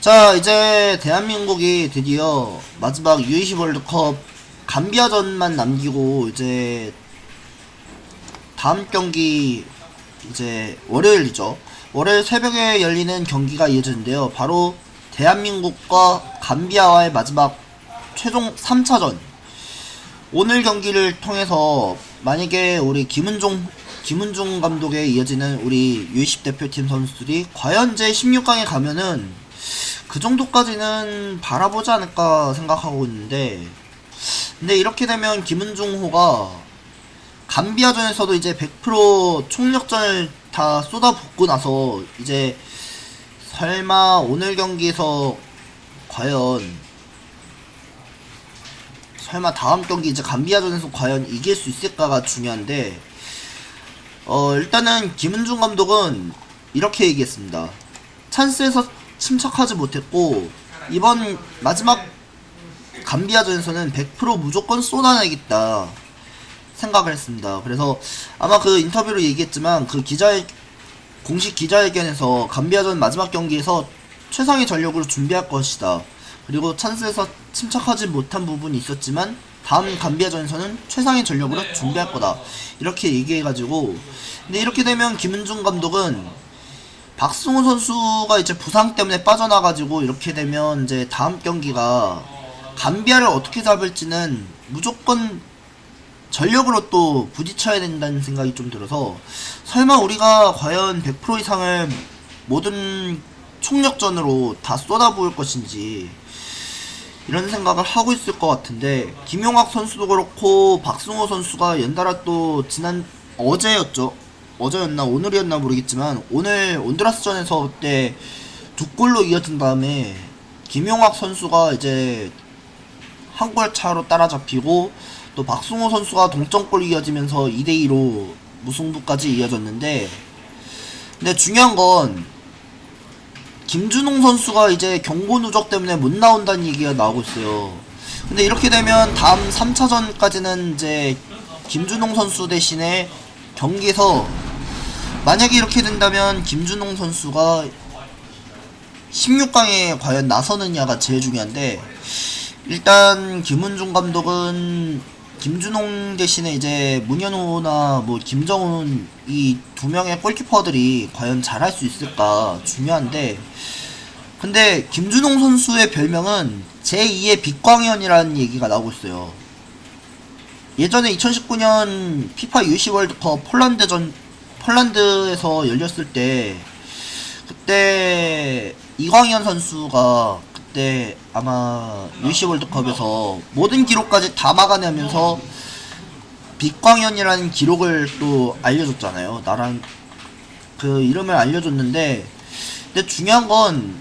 자, 이제 대한민국이 드디어 마지막 U20 월드컵 감비아전만 남기고 이제 다음 경기 이제 월요일이죠. 월요일 새벽에 열리는 경기가 이어지는데요. 바로 대한민국과 감비아와의 마지막 최종 3차전. 오늘 경기를 통해서 만약에 우리 김은중 감독에 이어지는 우리 U20 대표팀 선수들이 과연 제 16강에 가면은 그 정도까지는 바라보지 않을까 생각하고 있는데, 근데 이렇게 되면 김은중호가 감비아전에서도 이제 100% 총력전을 다 쏟아붓고 나서 이제 설마 오늘 경기에서 과연 설마 다음 경기 이제 감비아전에서 과연 이길 수 있을까가 중요한데, 일단은 김은중 감독은 이렇게 얘기했습니다. 찬스에서 침착하지 못했고 이번 마지막 감비아전에서는 100% 무조건 쏟아내겠다 생각을 했습니다. 그래서 아마 그 인터뷰로 얘기했지만 그 공식 기자회견에서 감비아전 마지막 경기에서 최상의 전력으로 준비할 것이다. 그리고 찬스에서 침착하지 못한 부분이 있었지만 다음 감비아전에서는 최상의 전력으로 준비할 거다. 이렇게 얘기해가지고, 근데 이렇게 되면 김은중 감독은 박승호 선수가 이제 부상 때문에 빠져나가지고 이렇게 되면 이제 다음 경기가 감비아를 어떻게 잡을지는 무조건 전력으로 또 부딪혀야 된다는 생각이 좀 들어서, 설마 우리가 과연 100% 이상을 모든 총력전으로 다 쏟아부을 것인지 이런 생각을 하고 있을 것 같은데, 김용학 선수도 그렇고 박승호 선수가 연달아 또 지난 어제였나 오늘이었나 모르겠지만 오늘 온두라스전에서 그때 두 골로 이어진 다음에 김용학 선수가 이제 한 골 차로 따라잡히고 또 박승호 선수가 동점골 이어지면서 2대2로 무승부까지 이어졌는데, 근데 중요한 건 김준홍 선수가 이제 경고 누적 때문에 못 나온다는 얘기가 나오고 있어요. 근데 이렇게 되면 다음 3차전까지는 이제 김준홍 선수 대신에 경기에서 만약에 이렇게 된다면 김준홍 선수가 16강에 과연 나서느냐가 제일 중요한데, 일단 김은중 감독은 김준홍 대신에 이제 문현호나 뭐 김정훈 이 두 명의 골키퍼들이 과연 잘할 수 있을까 중요한데, 근데 김준홍 선수의 별명은 제2의 빛광현이라는 얘기가 나오고 있어요. 예전에 2019년 피파 U20 월드컵 폴란드에서 열렸을 때 그때 이광현 선수가 그때 아마 U20 월드컵에서 모든 기록까지 다 막아내면서 빛광현이라는 기록을 또 알려줬잖아요. 나랑 그 이름을 알려줬는데, 근데 중요한 건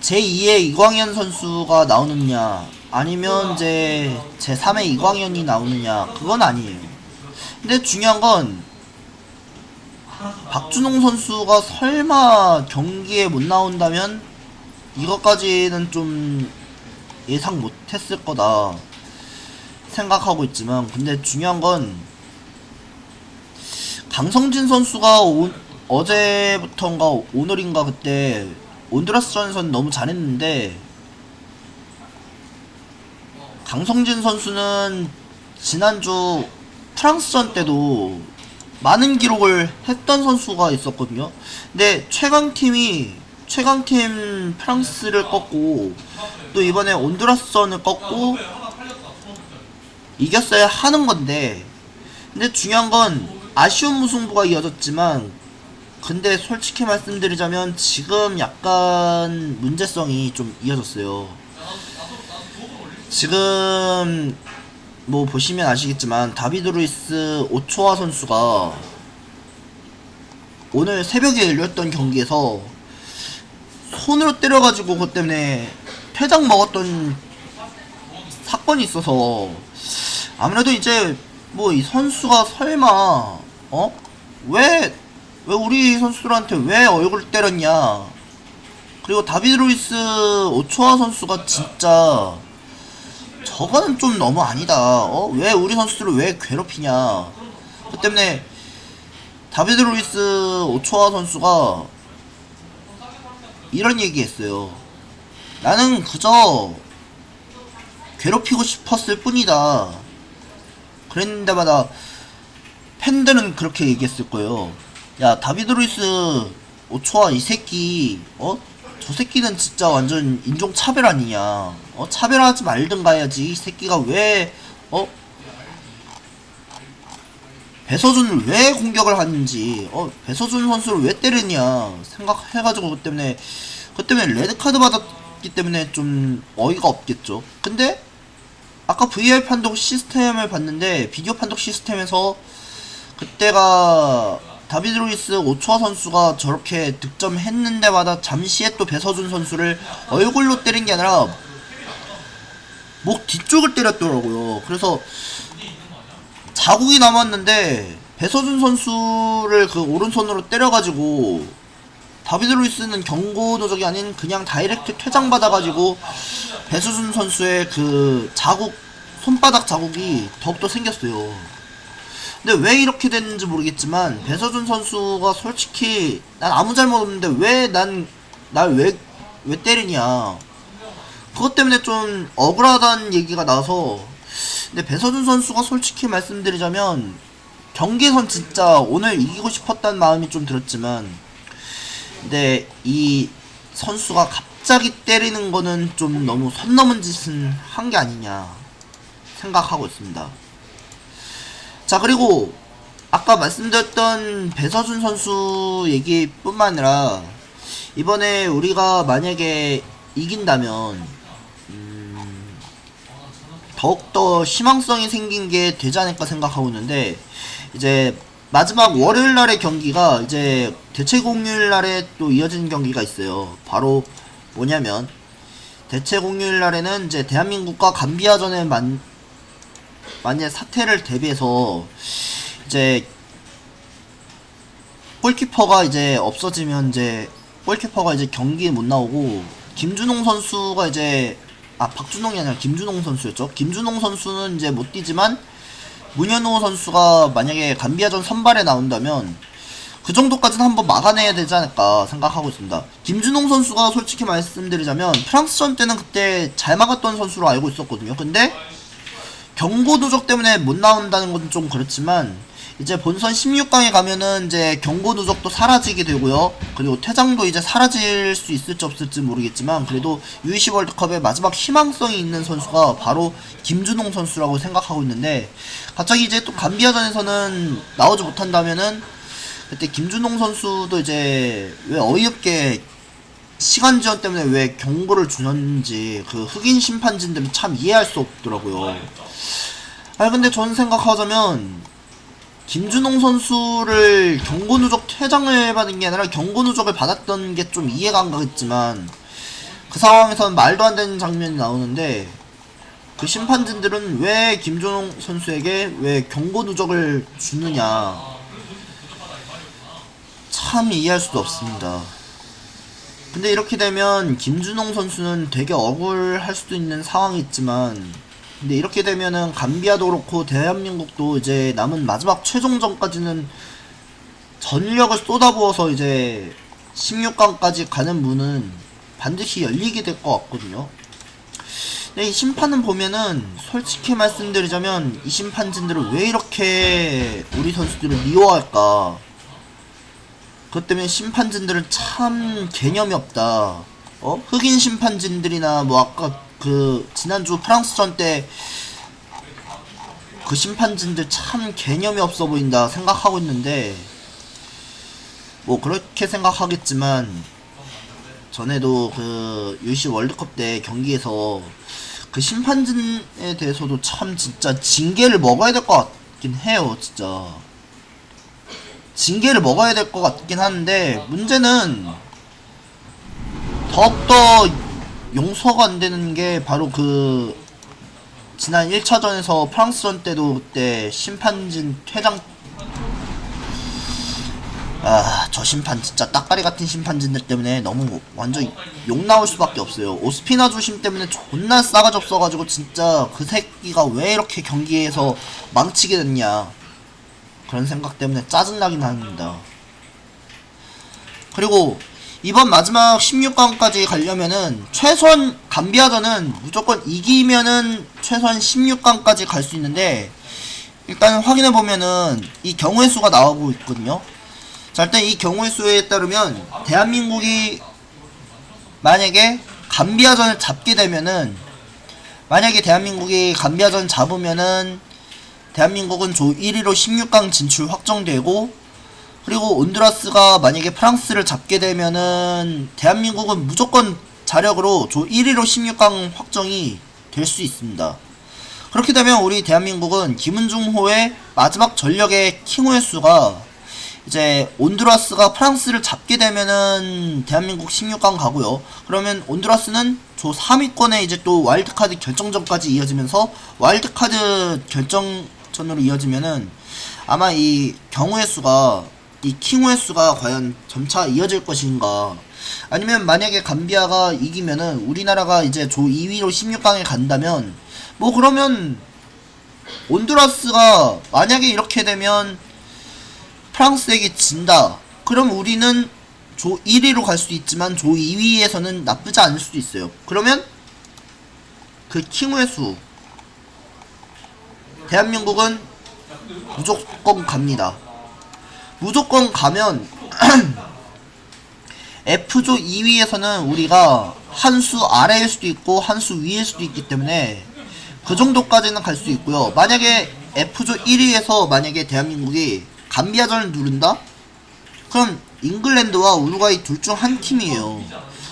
제2의 이광현 선수가 나오느냐 아니면 이제 제3의 이광현이 나오느냐, 그건 아니에요. 근데 중요한 건 박준홍 선수가 설마 경기에 못 나온다면 이것까지는 좀 예상 못했을 거다 생각하고 있지만, 근데 중요한 건 강성진 선수가 어제부터인가 오늘인가 그때 온두라스전에서는 너무 잘했는데, 강성진 선수는 지난주 프랑스전 때도 많은 기록을 했던 선수가 있었거든요. 근데 최강팀 프랑스를 꺾고 또 이번에 온두라스전을 꺾고 이겼어야 하는 건데, 근데 중요한 건 아쉬운 무승부가 이어졌지만, 근데 솔직히 말씀드리자면 지금 약간 문제성이 좀 이어졌어요. 지금 뭐 보시면 아시겠지만 다비드 루이스 오초아 선수가 오늘 새벽에 열렸던 경기에서 손으로 때려가지고 그것 때문에 퇴장 먹었던 사건이 있어서, 아무래도 이제 뭐 이 선수가 설마 왜 우리 선수들한테 왜 얼굴 때렸냐, 그리고 다비드 루이스 오초아 선수가 진짜 저거는 좀 너무 아니다. 왜 우리 선수들을 왜 괴롭히냐. 그 때문에 다비드 루이스 오초아 선수가 이런 얘기 했어요. 나는 그저 괴롭히고 싶었을 뿐이다. 그랬는데마다 팬들은 그렇게 얘기했을 거예요. 야, 다비드 루이스 오초아 이 새끼, 저 새끼는 진짜 완전 인종차별 아니냐. 차별하지 말든가 해야지. 이 새끼가 왜, 배서준을 왜 공격을 하는지, 배서준 선수를 왜 때리냐 생각해가지고 그 때문에 레드카드 받았기 때문에 좀 어이가 없겠죠. 근데 아까 VR 판독 시스템을 봤는데 비디오 판독 시스템에서 그때가 다비드 루이스 오초아 선수가 저렇게 득점했는데마다 잠시에 또 배서준 선수를 얼굴로 때린 게 아니라 목 뒤쪽을 때렸더라고요. 그래서 자국이 남았는데 배서준 선수를 그 오른손으로 때려가지고 다비드 루이스는 경고 누적이 아닌 그냥 다이렉트 퇴장받아가지고 배서준 선수의 그 자국, 손바닥 자국이 더욱더 생겼어요. 근데 왜 이렇게 됐는지 모르겠지만 배서준 선수가 솔직히 난 아무 잘못 없는데 왜 날 왜 때리냐, 그것 때문에 좀 억울하다는 얘기가 나와서. 근데 배서준 선수가 솔직히 말씀드리자면 경기에선 진짜 오늘 이기고 싶었다는 마음이 좀 들었지만, 근데 이 선수가 갑자기 때리는 거는 좀 너무 선 넘은 짓은 한 게 아니냐 생각하고 있습니다. 자, 그리고 아까 말씀드렸던 배서준 선수 얘기뿐만 아니라 이번에 우리가 만약에 이긴다면 더욱더 희망성이 생긴 게 되지 않을까 생각하고 있는데, 이제 마지막 월요일날의 경기가 이제 대체공휴일날에 또 이어지는 경기가 있어요. 바로 뭐냐면 대체공휴일날에는 이제 대한민국과 감비아전에 만약 사태를 대비해서 이제 골키퍼가 이제 없어지면 이제 골키퍼가 이제 경기에 못 나오고, 김준홍 선수가 이제 박준홍이 아니라 김준홍 선수였죠. 김준홍 선수는 이제 못 뛰지만 문현우 선수가 만약에 감비아전 선발에 나온다면 그 정도까지는 한번 막아내야 되지 않을까 생각하고 있습니다. 김준홍 선수가 솔직히 말씀드리자면 프랑스전 때는 그때 잘 막았던 선수로 알고 있었거든요. 근데 경고 누적 때문에 못 나온다는 건 좀 그렇지만 이제 본선 16강에 가면은 이제 경고 누적도 사라지게 되고요. 그리고 퇴장도 이제 사라질 수 있을지 없을지 모르겠지만 그래도 U20 월드컵의 마지막 희망성이 있는 선수가 바로 김준홍 선수라고 생각하고 있는데, 갑자기 이제 또 감비아전에서는 나오지 못한다면은 그때 김준홍 선수도 이제 왜 어이없게 시간 지연 때문에 왜 경고를 주는지 그 흑인 심판진들은 참 이해할 수 없더라고요. 근데 저는 생각하자면 김준홍 선수를 경고 누적 퇴장을 받은 게 아니라 경고 누적을 받았던 게 좀 이해가 안 가겠지만, 그 상황에서는 말도 안 되는 장면이 나오는데 그 심판진들은 왜 김준홍 선수에게 왜 경고 누적을 주느냐, 참 이해할 수도 없습니다. 근데 이렇게 되면 김준홍 선수는 되게 억울할 수도 있는 상황이 있지만, 근데 이렇게 되면은 감비아도 그렇고 대한민국도 이제 남은 마지막 최종전까지는 전력을 쏟아부어서 이제 16강까지 가는 문은 반드시 열리게 될 것 같거든요. 근데 이 심판은 보면은 솔직히 말씀드리자면 이 심판진들을 왜 이렇게 우리 선수들을 미워할까, 그것 때문에 심판진들은 참 개념이 없다. 흑인 심판진들이나 뭐 아까 그 지난주 프랑스전 때 그 심판진들 참 개념이 없어 보인다 생각하고 있는데, 뭐 그렇게 생각하겠지만 전에도 그 U20 월드컵 때 경기에서 그 심판진에 대해서도 참 진짜 징계를 먹어야 될 것 같긴 해요. 진짜 징계를 먹어야 될 것 같긴 하는데, 문제는 더욱더 용서가 안 되는 게 바로 그 지난 1차전에서 프랑스전 때도 그때 심판진 퇴장, 저 심판 진짜 따까리 같은 심판진들 때문에 너무 완전 욕 나올 수밖에 없어요. 오스피나 주심 때문에 존나 싸가지 없어가지고 진짜 그 새끼가 왜 이렇게 경기에서 망치게 됐냐, 그런 생각 때문에 짜증나긴 합니다. 그리고 이번 마지막 16강까지 가려면은 최소한 감비아전은 무조건 이기면은 최소한 16강까지 갈 수 있는데, 일단 확인해보면은 이 경우의 수가 나오고 있거든요. 자, 일단 이 경우의 수에 따르면 대한민국이 만약에 감비아전을 잡게 되면은, 만약에 대한민국이 감비아전 잡으면은 대한민국은 조 1위로 16강 진출 확정되고, 그리고 온두라스가 만약에 프랑스를 잡게 되면은 대한민국은 무조건 자력으로 조 1위로 16강 확정이 될 수 있습니다. 그렇게 되면 우리 대한민국은 김은중호의 마지막 전력의 킹호의 수가, 이제 온두라스가 프랑스를 잡게 되면은 대한민국 16강 가고요. 그러면 온두라스는 조 3위권에 이제 또 와일드카드 결정전까지 이어지면서, 와일드카드 결정전으로 이어지면은 아마 이 경우의 수가, 이 킹호의 수가 과연 점차 이어질 것인가, 아니면 만약에 감비아가 이기면은 우리나라가 이제 조 2위로 16강에 간다면, 뭐 그러면 온두라스가 만약에 이렇게 되면 프랑스에게 진다, 그럼 우리는 조 1위로 갈 수도 있지만 조 2위에서는 나쁘지 않을 수도 있어요. 그러면 그 킹호의 수, 대한민국은 무조건 갑니다. 무조건 가면 F조 2위에서는 우리가 한 수 아래일 수도 있고 한 수 위일 수도 있기 때문에 그 정도까지는 갈 수 있고요. 만약에 F조 1위에서 만약에 대한민국이 감비아전을 누른다? 그럼 잉글랜드와 우루과이 둘 중 한 팀이에요.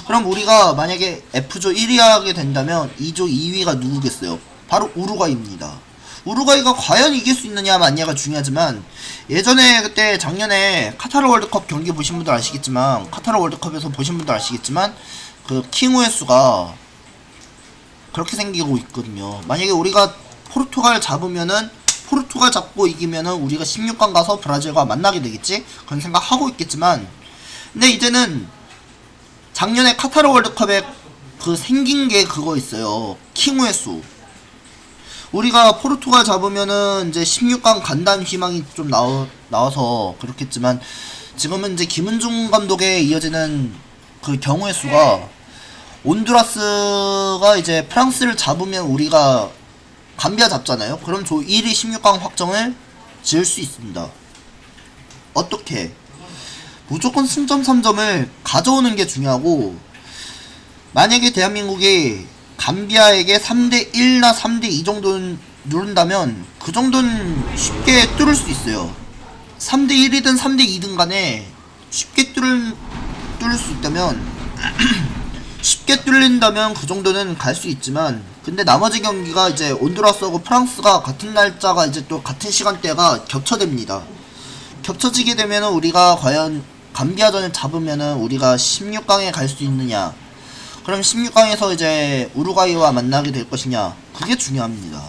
그럼 우리가 만약에 F조 1위 하게 된다면 2조 2위가 누구겠어요? 바로 우루과이입니다. 우루과이가 과연 이길 수 있느냐 마냐가 중요하지만, 예전에 그때 작년에 카타르 월드컵 경기 보신 분들 아시겠지만, 카타르 월드컵에서 보신 분들 아시겠지만 그 킹호의 수가 그렇게 생기고 있거든요. 만약에 우리가 포르투갈 잡으면은, 포르투갈 잡고 이기면은 우리가 16강 가서 브라질과 만나게 되겠지? 그런 생각하고 있겠지만, 근데 이제는 작년에 카타르 월드컵에 그 생긴 게 그거 있어요. 킹호의 수. 우리가 포르투갈 잡으면은 이제 16강 간다는 희망이 좀 나와서 그렇겠지만, 지금은 이제 김은중 감독에 이어지는 그 경우의 수가, 온두라스가 이제 프랑스를 잡으면 우리가 감비아 잡잖아요. 그럼 조 1위 16강 확정을 지을 수 있습니다. 어떻게? 무조건 승점 3점을 가져오는 게 중요하고, 만약에 대한민국이 감비아에게 3대1나 3대2 정도는 누른다면 그 정도는 쉽게 뚫을 수 있어요. 3대1이든 3대2든 간에 쉽게 뚫을 수 있다면 쉽게 뚫린다면 그 정도는 갈 수 있지만, 근데 나머지 경기가 이제 온두라스하고 프랑스가 같은 날짜가 이제 또 같은 시간대가 겹쳐집니다. 겹쳐지게 되면은 우리가 과연 감비아전을 잡으면은 우리가 16강에 갈 수 있느냐, 그럼 16강에서 이제 우루과이와 만나게 될 것이냐, 그게 중요합니다.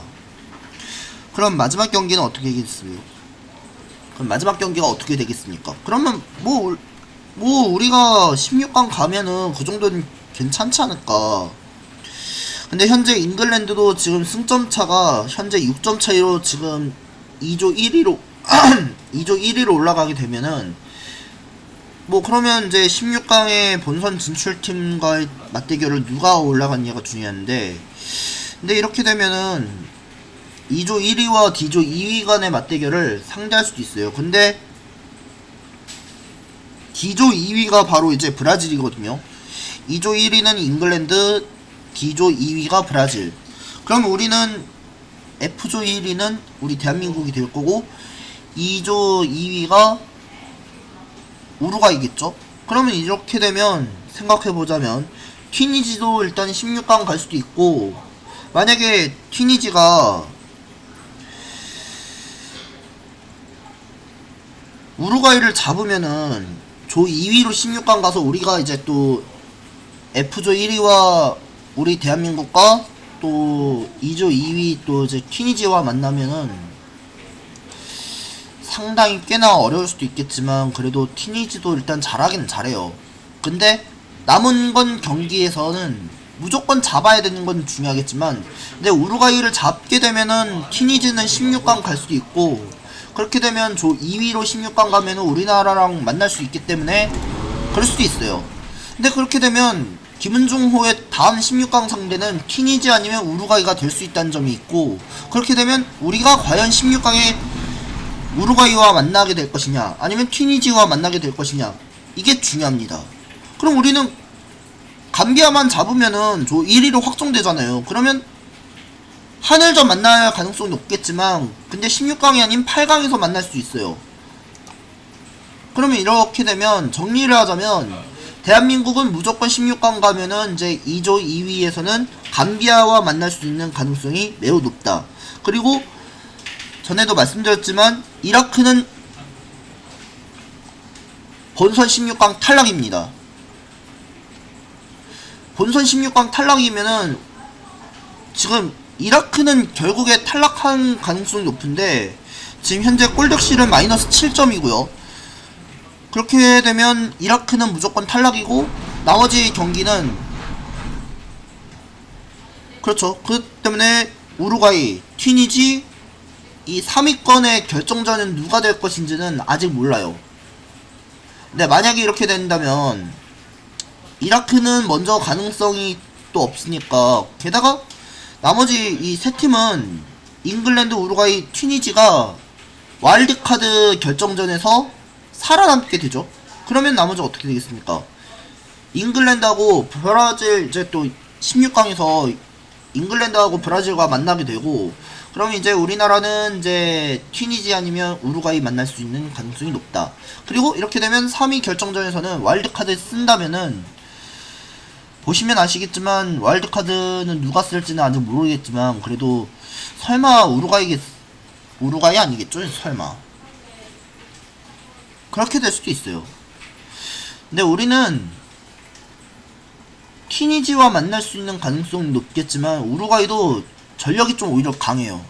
그럼 마지막 경기는 어떻게 되겠어요? 그럼 마지막 경기가 어떻게 되겠습니까? 그러면 뭐 우리가 16강 가면은 그 정도는 괜찮지 않을까. 근데 현재 잉글랜드도 지금 승점 차가 현재 6점 차이로 지금 2조 1위로 2조 1위로 올라가게 되면은, 뭐 그러면 이제 16강의 본선 진출팀과의 맞대결을 누가 올라갔냐가 중요한데, 근데 이렇게 되면은 2조 1위와 D조 2위 간의 맞대결을 상대할 수도 있어요. 근데 D조 2위가 바로 이제 브라질이거든요. 2조 1위는 잉글랜드, D조 2위가 브라질. 그럼 우리는 F조 1위는 우리 대한민국이 될 거고, 2조 2위가 우루과이겠죠? 그러면 이렇게 되면 생각해보자면 튀니지도 일단 16강 갈 수도 있고, 만약에 튀니지가 우루과이를 잡으면은 조 2위로 16강 가서 우리가 이제 또 F조 1위와 우리 대한민국과 또 2조 2위 또 이제 튀니지와 만나면은 상당히 꽤나 어려울 수도 있겠지만, 그래도 튀니지도 일단 잘하긴 잘해요. 근데 남은 건 경기에서는 무조건 잡아야 되는 건 중요하겠지만, 근데 우루과이를 잡게 되면은 튀니지는 16강 갈 수도 있고, 그렇게 되면 조 2위로 16강 가면은 우리나라랑 만날 수 있기 때문에 그럴 수도 있어요. 근데 그렇게 되면 김은중호의 다음 16강 상대는 튀니지 아니면 우루과이가 될 수 있다는 점이 있고, 그렇게 되면 우리가 과연 16강에 우루과이와 만나게 될 것이냐 아니면 튀니지와 만나게 될 것이냐, 이게 중요합니다. 그럼 우리는 감비아만 잡으면은 저 1위로 확정되잖아요. 그러면 한일전 만날 가능성이 높겠지만 근데 16강이 아닌 8강에서 만날 수 있어요. 그러면 이렇게 되면 정리를 하자면 대한민국은 무조건 16강 가면은 이제 2조 2위에서는 감비아와 만날 수 있는 가능성이 매우 높다. 그리고 전에도 말씀드렸지만 이라크는 본선 16강 탈락입니다. 본선 16강 탈락이면은 지금 이라크는 결국에 탈락한 가능성이 높은데 지금 현재 골득실은 마이너스 7점이고요. 그렇게 되면 이라크는 무조건 탈락이고 나머지 경기는 그렇죠. 그렇기 때문에 우루과이, 튀니지 이 3위권의 결정전은 누가 될 것인지는 아직 몰라요. 근데 만약에 이렇게 된다면 이라크는 먼저 가능성이 또 없으니까, 게다가 나머지 이 세 팀은 잉글랜드, 우루과이, 튀니지가 와일드카드 결정전에서 살아남게 되죠. 그러면 나머지 어떻게 되겠습니까? 잉글랜드하고 브라질 이제 또 16강에서 잉글랜드하고 브라질과 만나게 되고, 그럼 이제 우리나라는 이제 튀니지 아니면 우루과이 만날 수 있는 가능성이 높다. 그리고 이렇게 되면 3위 결정전에서는 와일드카드 쓴다면은 보시면 아시겠지만 와일드카드는 누가 쓸지는 아직 모르겠지만 그래도 설마 우루과이 아니겠죠? 설마 그렇게 될 수도 있어요. 근데 우리는 튀니지와 만날 수 있는 가능성이 높겠지만 우루과이도 전력이 좀 오히려 강해요.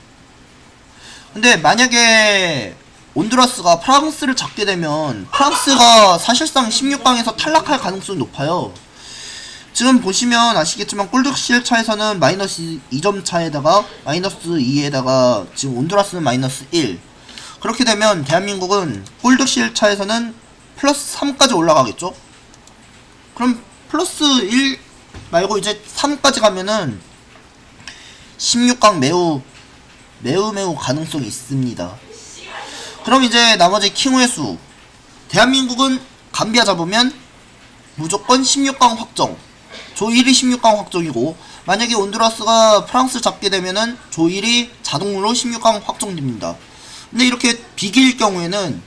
근데 만약에 온두라스가 프랑스를 잡게 되면 프랑스가 사실상 16강에서 탈락할 가능성이 높아요. 지금 보시면 아시겠지만 골득실 차에서는 마이너스 2점 차에다가 마이너스 2에다가 지금 온두라스는 마이너스 1. 그렇게 되면 대한민국은 골득실 차에서는 플러스 3까지 올라가겠죠? 그럼 플러스 1 말고 이제 3까지 가면은 16강 매우 가능성이 있습니다. 그럼 이제 나머지 킹우의 수. 대한민국은 감비아 잡으면 무조건 16강 확정. 조 1위 16강 확정이고, 만약에 온두라스가 프랑스 잡게 되면은 조 1위 자동으로 16강 확정됩니다. 근데 이렇게 비기일 경우에는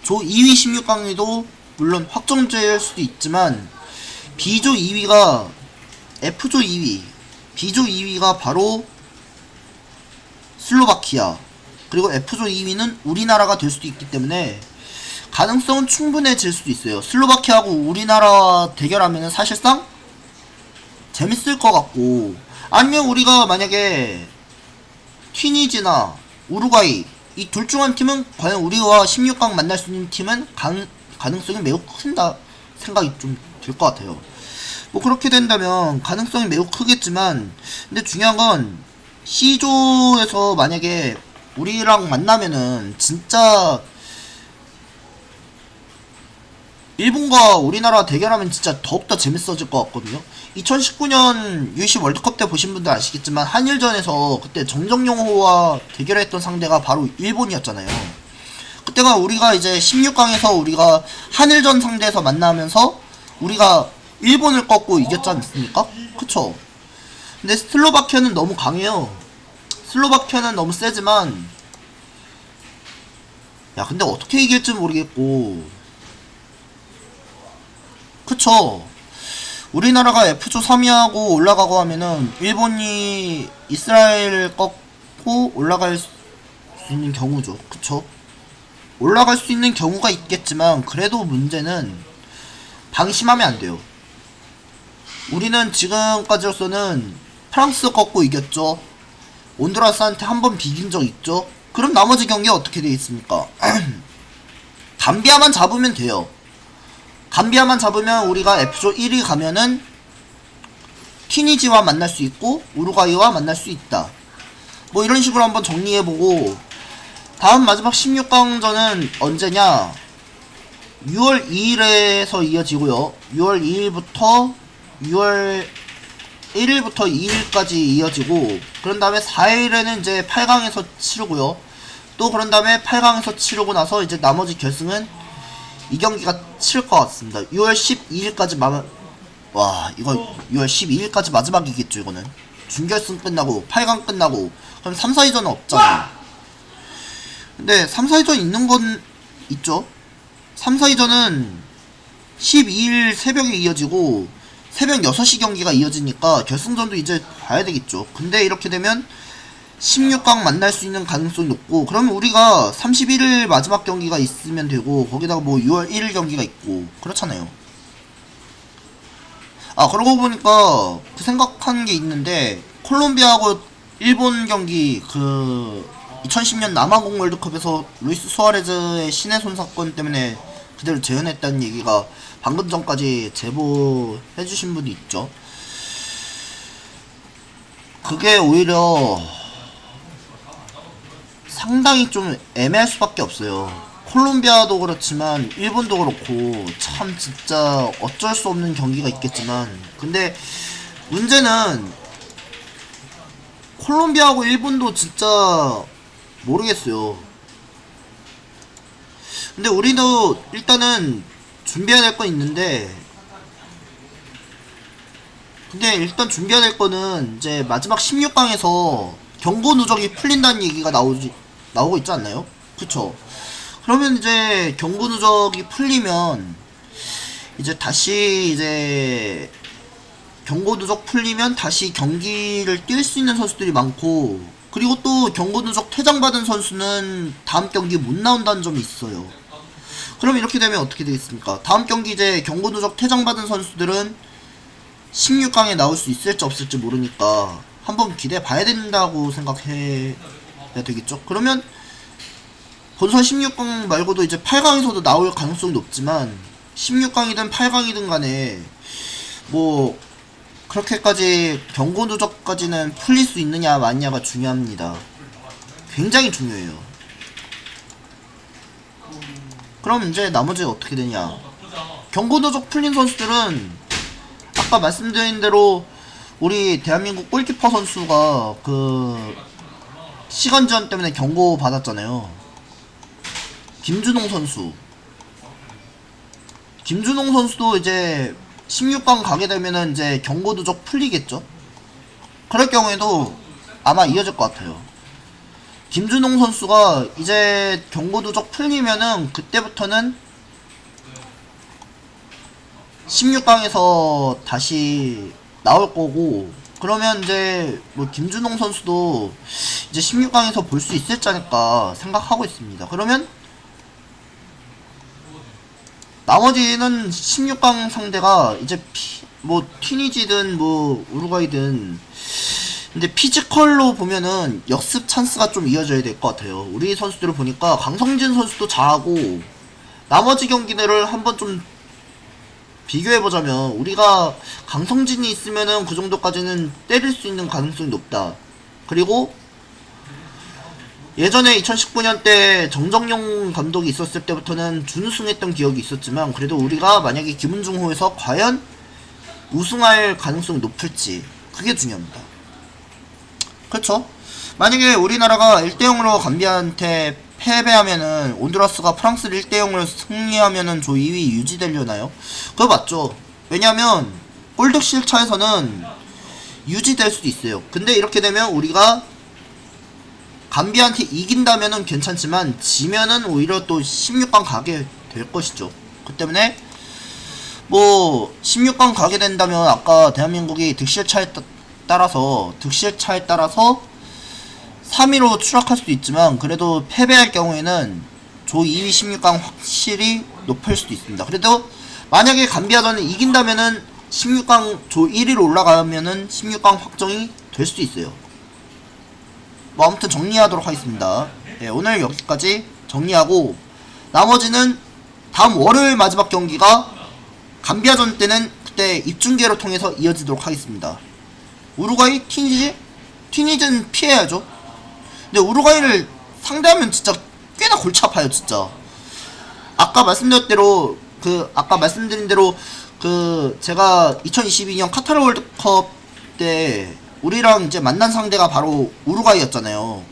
조 2위 16강에도 물론 확정될 수도 있지만 B조 2위가 F조 2위, B조 2위가 바로 슬로바키아, 그리고 F조 2위는 우리나라가 될 수도 있기 때문에 가능성은 충분해질 수도 있어요. 슬로바키아하고 우리나라 대결하면은 사실상 재밌을 것 같고, 아니면 우리가 만약에 튀니지나 우루과이 이 둘 중 한 팀은 과연 우리와 16강 만날 수 있는 팀은 가능성이 매우 큰다 생각이 좀 들 것 같아요. 뭐 그렇게 된다면 가능성이 매우 크겠지만, 근데 중요한 건 C조에서 만약에 우리랑 만나면은 진짜 일본과 우리나라 대결하면 진짜 더욱더 재밌어질 것 같거든요. 2019년 U20 월드컵 때 보신 분들 아시겠지만 한일전에서 그때 정정용호와 대결했던 상대가 바로 일본이었잖아요. 그때가 우리가 이제 16강에서 우리가 한일전 상대에서 만나면서 우리가 일본을 꺾고 이겼지 않습니까? 그쵸? 근데 슬로바키아는 너무 강해요. 슬로바키아는 너무 세지만, 야 근데 어떻게 이길지 모르겠고, 그쵸? 우리나라가 F조 3위하고 올라가고 하면은 일본이 이스라엘을 꺾고 올라갈 수 있는 경우죠. 그쵸? 올라갈 수 있는 경우가 있겠지만 그래도 문제는 방심하면 안 돼요. 우리는 지금까지로서는 프랑스 꺾고 이겼죠. 온두라스한테 한 번 비긴 적 있죠. 그럼 나머지 경기 어떻게 되겠습니까? 감비아만 잡으면 돼요. 감비아만 잡으면 우리가 F조 1위 가면은 튀니지와 만날 수 있고 우루과이와 만날 수 있다. 뭐 이런 식으로 한번 정리해보고, 다음 마지막 16강전은 언제냐? 6월 2일에서 이어지고요. 6월 2일부터 6월 1일부터 2일까지 이어지고, 그런 다음에 4일에는 이제 8강에서 치르고요. 또 그런 다음에 8강에서 치르고 나서 이제 나머지 결승은 이 경기가 치를 것 같습니다. 6월 12일까지 와, 이거 6월 12일까지 마지막이겠죠, 이거는. 준결승 끝나고 8강 끝나고 그럼 3, 4위전은 없잖아. 근데 3, 4위전 있는 건 있죠. 3, 4위전은 12일 새벽에 이어지고 새벽 6시 경기가 이어지니까 결승전도 이제 봐야 되겠죠. 근데 이렇게 되면 16강 만날 수 있는 가능성이 높고, 그러면 우리가 31일 마지막 경기가 있으면 되고, 거기다가 뭐 6월 1일 경기가 있고 그렇잖아요. 아, 그러고 보니까 그 생각한 게 있는데, 콜롬비아하고 일본 경기, 그 2010년 남아공 월드컵에서 루이스 수아레즈의 신의 손 사건 때문에 그대로 재연했다는 얘기가 방금 전까지 제보해주신 분이 있죠. 그게 오히려 상당히 좀 애매할 수밖에 없어요. 콜롬비아도 그렇지만 일본도 그렇고 참 진짜 어쩔 수 없는 경기가 있겠지만, 근데 문제는 콜롬비아하고 일본도 진짜 모르겠어요. 근데 우리도 일단은 준비해야 될 건 있는데, 근데 일단 준비해야 될 거는 이제 마지막 16강에서 경고 누적이 풀린다는 얘기가 나오고 있지 않나요? 그쵸? 그러면 이제 경고 누적이 풀리면 이제 다시 이제 경고 누적 풀리면 다시 경기를 뛸 수 있는 선수들이 많고, 그리고 또 경고 누적 퇴장받은 선수는 다음 경기 못 나온다는 점이 있어요. 그럼 이렇게 되면 어떻게 되겠습니까? 다음 경기 이제 경고 누적 퇴장받은 선수들은 16강에 나올 수 있을지 없을지 모르니까 한번 기대해 봐야 된다고 생각해야 되겠죠. 그러면 본선 16강 말고도 이제 8강에서도 나올 가능성이 높지만, 16강이든 8강이든 간에 뭐 그렇게까지 경고 누적까지는 풀릴 수 있느냐 마냐가 중요합니다. 굉장히 중요해요. 그럼 이제 나머지 어떻게 되냐? 경고 누적 풀린 선수들은 아까 말씀드린 대로 우리 대한민국 골키퍼 선수가 그 시간 제한 때문에 경고 받았잖아요. 김준홍 선수. 김준홍 선수도 이제 16강 가게 되면은 이제 경고 누적 풀리겠죠? 그럴 경우에도 아마 이어질 것 같아요. 김준홍 선수가 이제 경고 누적 풀리면은 그때부터는 16강에서 다시 나올 거고, 그러면 이제 뭐 김준홍 선수도 이제 16강에서 볼 수 있을지 않을까 생각하고 있습니다. 그러면 나머지는 16강 상대가 이제 뭐 튀니지든 뭐 우루과이든, 근데 피지컬로 보면은 역습 찬스가 좀 이어져야 될 것 같아요. 우리 선수들을 보니까 강성진 선수도 잘하고, 나머지 경기들을 한번 좀 비교해보자면 우리가 강성진이 있으면은 그 정도까지는 때릴 수 있는 가능성이 높다. 그리고 예전에 2019년 때 정정용 감독이 있었을 때부터는 준우승했던 기억이 있었지만, 그래도 우리가 만약에 김은중호에서 과연 우승할 가능성이 높을지, 그게 중요합니다. 그렇죠? 만약에 우리나라가 1대0으로 감비아한테 패배하면은, 온두라스가 프랑스를 1대0으로 승리하면은 조 2위 유지되려나요? 그거 맞죠. 왜냐면 골득실 차에서는 유지될 수도 있어요. 근데 이렇게 되면 우리가 감비아한테 이긴다면은 괜찮지만 지면은 오히려 또 16강 가게 될 것이죠. 그 때문에 뭐 16강 가게 된다면 아까 대한민국이 득실차에 따라서 3위로 추락할 수도 있지만, 그래도 패배할 경우에는 조 2위 16강 확실히 높을 수도 있습니다. 그래도 만약에 감비아전을 이긴다면은 16강 조 1위로 올라가면은 16강 확정이 될 수도 있어요. 뭐 아무튼 정리하도록 하겠습니다. 네, 오늘 여기까지 정리하고, 나머지는 다음 월요일 마지막 경기가 감비아전 때는 그때 입중계로 통해서 이어지도록 하겠습니다. 우루과이, 튀니지는 피해야죠. 근데 우루과이를 상대하면 진짜 꽤나 골치 아파요, 진짜. 아까 말씀드린 대로 제가 2022년 카타르 월드컵 때 우리랑 이제 만난 상대가 바로 우루과이였잖아요.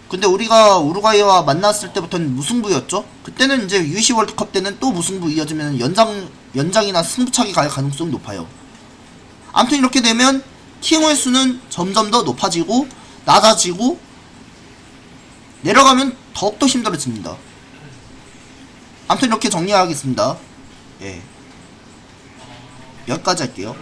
근데 우리가 우루과이와 만났을 때부터는 무승부였죠. 그때는 이제 UC 월드컵 때는 또 무승부 이어지면 연장이나 승부차기 갈 가능성이 높아요. 아무튼 이렇게 되면 팀의 수는 점점 더 높아지고 낮아지고 내려가면 더욱더 힘들어집니다. 아무튼 이렇게 정리하겠습니다. 예. 여기까지 할게요.